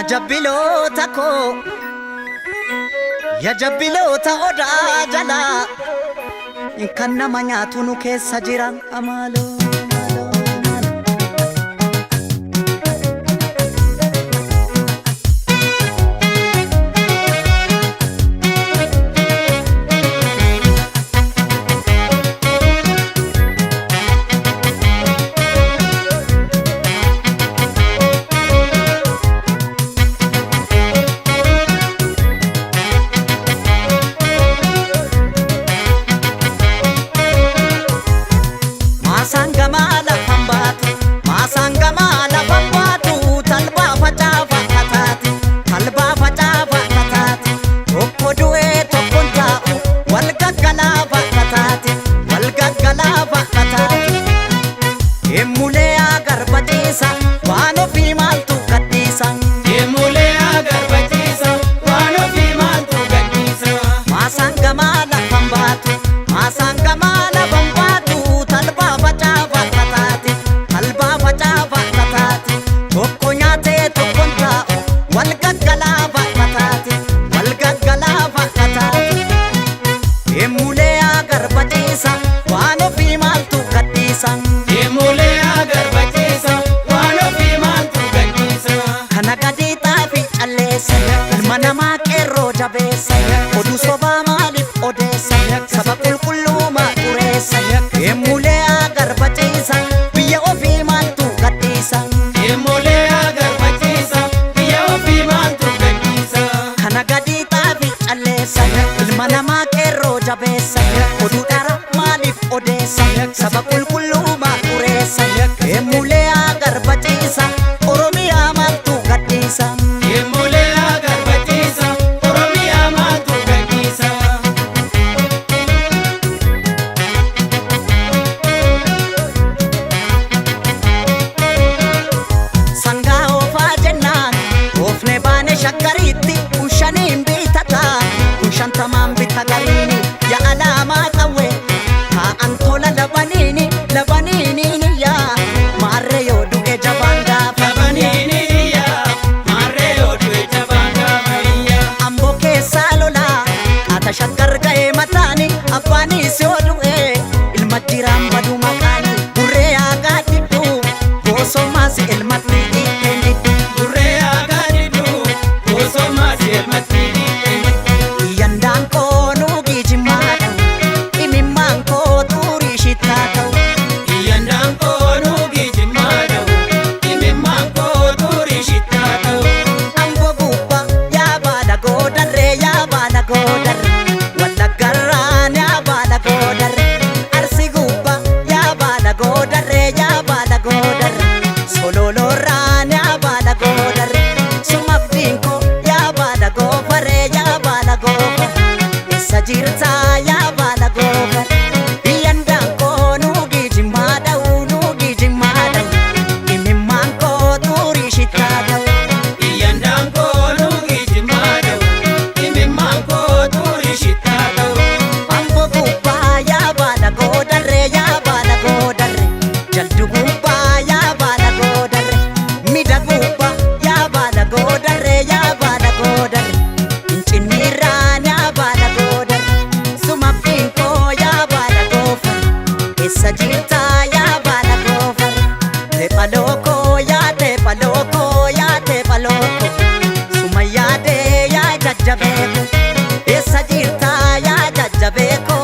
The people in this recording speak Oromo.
jabbiloota koo ya jabbiloota odaa jala kan nama nyaatu nu keessa jira amaaloo. Oduu sobaa maaliif odeessa saba qulqullummaa qureessa eemulee agarbachiisa biyya ofii maaltu gadhiisa eemulee agarbachiisa biyya ofii maaltu gadhiisa kana gadii xaafi calleessa ilma namaa qeerroo jabeessa oduu dhara maaliif odeessa saba qulqullummaa qureessa eemulee agarbachiisa oromiyaa maaltu gadhiisa. Tamam bitagarini ya alama kawe ha antola labanini ya mare yo duge jabanga labanini ya mare yo duge jabanga ya ambo ke salola ata shakkar gae matani apani so duge ilma jiram badu makani burre aga didu goso mas ilmati burre aga didu goso mas ilmati Esa jirta ya jajjabeko